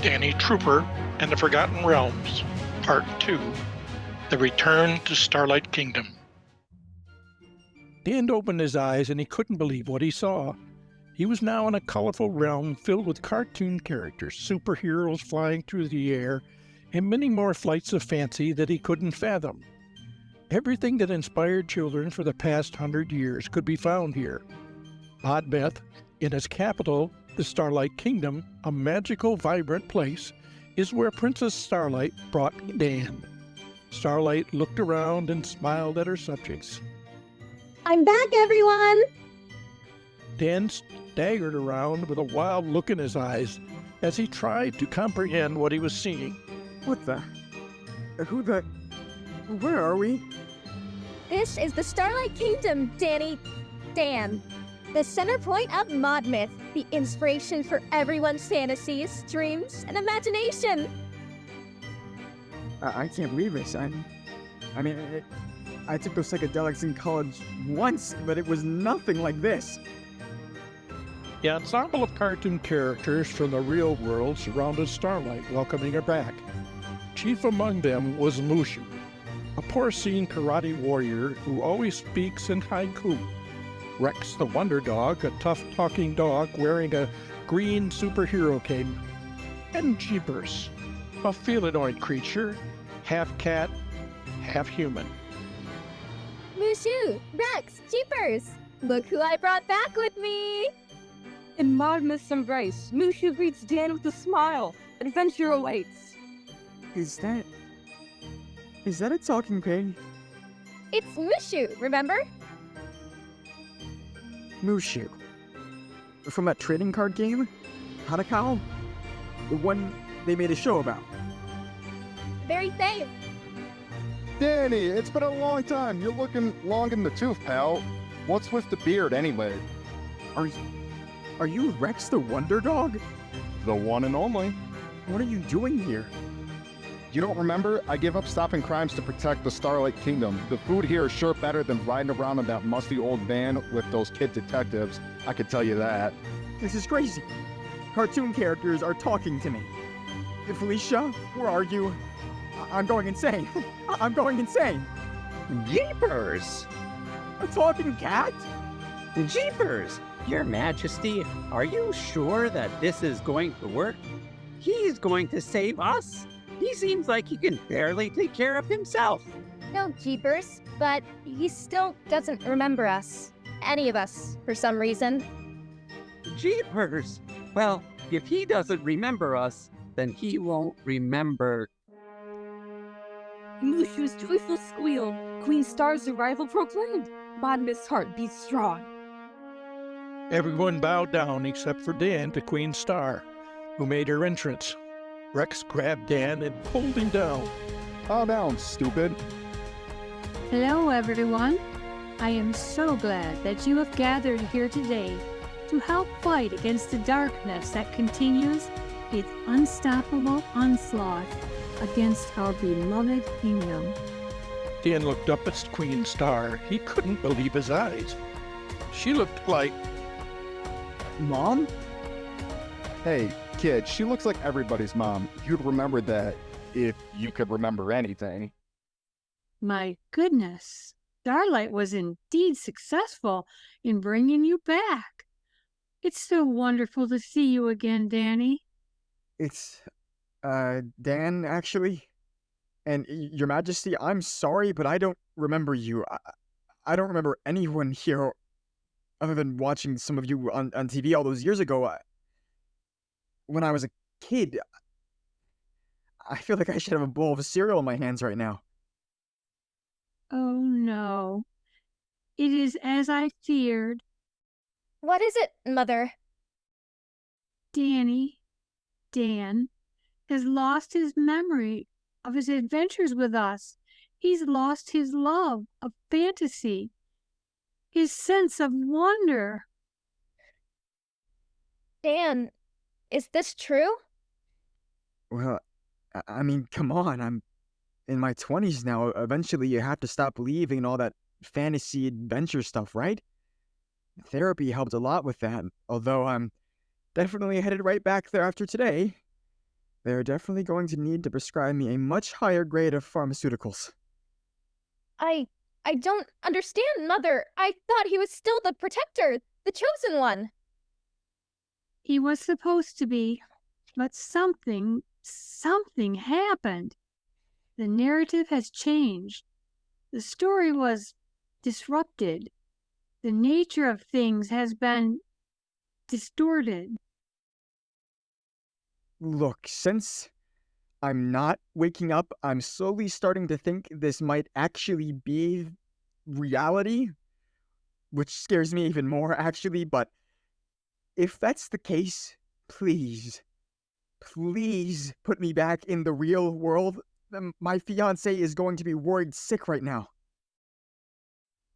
Danny Trooper and the Forgotten Realms, Part 2, The Return to Starlight Kingdom. Dan opened his eyes and he couldn't believe what he saw. He was now in a colorful realm filled with cartoon characters, superheroes flying through the air, and many more flights of fancy that he couldn't fathom. Everything that inspired children for the past 100 years could be found here. ModMyth, in its capital, the Starlight Kingdom, a magical, vibrant place, is where Princess Starlight brought Dan. Starlight looked around and smiled at her subjects. I'm back, everyone! Dan staggered around with a wild look in his eyes as he tried to comprehend what he was seeing. What the? Where are we? This is the Starlight Kingdom, Dan. The center point of ModMyth, the inspiration for everyone's fantasies, dreams, and imagination. I can't believe this. I took those psychedelics in college once, but it was nothing like this. The ensemble of cartoon characters from the real world surrounded Starlight, welcoming her back. Chief among them was Mushu, a porcine karate warrior who always speaks in haiku. Wrex the Wonder Dog, a tough talking dog wearing a green superhero cape. And Jeepers, a felinoid creature, half cat, half human. Mushu, Wrex, Jeepers! Look who I brought back with me! In ModMyth's embrace, Mushu greets Dan with a smile. Adventure awaits. Is that a talking pig? It's Mushu, remember? Mushu. From that trading card game? Hanakao? The one they made a show about. Very same. Danny, it's been a long time. You're looking long in the tooth, pal. What's with the beard, anyway? Are you Wrex the Wonder Dog? The one and only. What are you doing here? You don't remember? I gave up stopping crimes to protect the Starlight Kingdom. The food here is sure better than riding around in that musty old van with those kid detectives. I can tell you that. This is crazy. Cartoon characters are talking to me. Felicia, where are you? I'm going insane. I'm going insane. Jeepers! A talking cat? Jeepers! Your Majesty, are you sure that this is going to work? He's going to save us? He seems like he can barely take care of himself. No, Jeepers, but he still doesn't remember us. Any of us, for some reason. Jeepers! Well, if he doesn't remember us, then he won't remember. Mushu's joyful squeal. Queen Star's arrival proclaimed. ModMyth's heart beats strong. Everyone bowed down except for Dan to Queen Star, who made her entrance. Wrex grabbed Dan and pulled him down. Calm down, stupid. Hello, everyone. I am so glad that you have gathered here today to help fight against the darkness that continues its unstoppable onslaught against our beloved kingdom. Dan looked up at Queen Star. He couldn't believe his eyes. She looked like... Mom? Hey, kid, she looks like everybody's mom. You'd remember that if you could remember anything. My goodness, Starlight was indeed successful in bringing you back. It's so wonderful to see you again, Danny. It's, Dan, actually. And Your Majesty, I'm sorry, but I don't remember you. I don't remember anyone here other than watching some of you on TV all those years ago. When I was a kid, I feel like I should have a bowl of cereal in my hands right now. Oh, no. It is as I feared. What is it, Mother? Dan, has lost his memory of his adventures with us. He's lost his love of fantasy, his sense of wonder. Dan, is this true? Well, I mean, come on, I'm in my 20s now. Eventually you have to stop believing in all that fantasy adventure stuff, right? Therapy helped a lot with that, although I'm definitely headed right back there after today. They're definitely going to need to prescribe me a much higher grade of pharmaceuticals. I don't understand, Mother. I thought he was still the protector, the chosen one. He was supposed to be, but something happened. The narrative has changed. The story was disrupted. The nature of things has been distorted. Look, since I'm not waking up, I'm slowly starting to think this might actually be reality, which scares me even more, actually, but if that's the case, please put me back in the real world. My fiancé is going to be worried sick right now.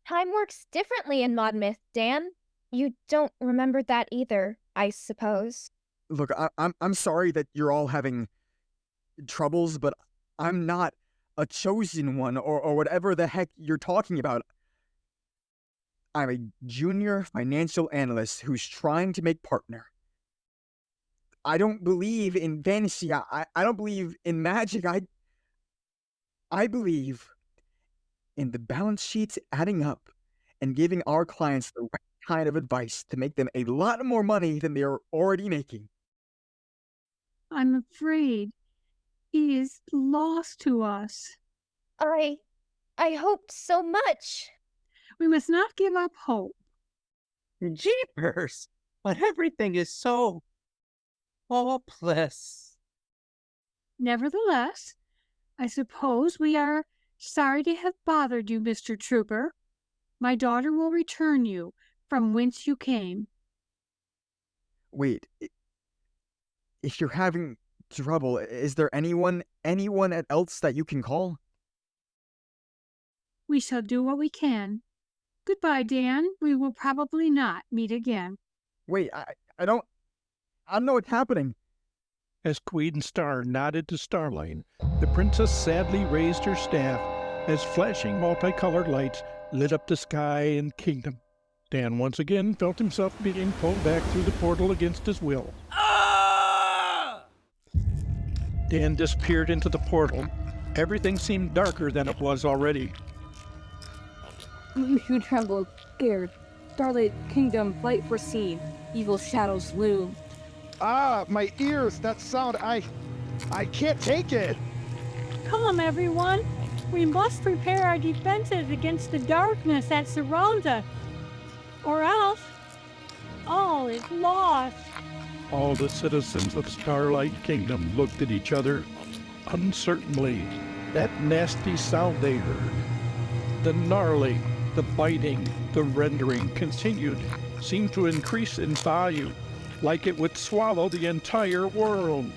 Time works differently in ModMyth, Dan. You don't remember that either, I suppose. Look, I'm sorry that you're all having troubles, but I'm not a chosen one or whatever the heck you're talking about. I'm a junior financial analyst who's trying to make partner. I don't believe in fantasy. I don't believe in magic. I believe in the balance sheets adding up and giving our clients the right kind of advice to make them a lot more money than they're already making. I'm afraid he is lost to us. I hoped so much. We must not give up hope. Jeepers! But everything is so hopeless. Nevertheless, I suppose we are sorry to have bothered you, Mr. Trooper. My daughter will return you from whence you came. Wait, if you're having trouble, is there anyone else that you can call? We shall do what we can. Goodbye, Dan. We will probably not meet again. Wait, I don't know what's happening. As Queen Star nodded to Starlight, the princess sadly raised her staff as flashing multicolored lights lit up the sky and kingdom. Dan once again felt himself being pulled back through the portal against his will. Dan disappeared into the portal. Everything seemed darker than it was already. Mushu trembled, scared. Starlight Kingdom, light foreseen. Evil shadows loom. Ah, my ears, that sound, I can't take it. Come, everyone. We must prepare our defenses against the darkness that surrounds us. Or else, all is lost. All the citizens of Starlight Kingdom looked at each other uncertainly. That nasty sound they heard, the gnarling, the biting, the rendering continued, seemed to increase in volume, like it would swallow the entire world.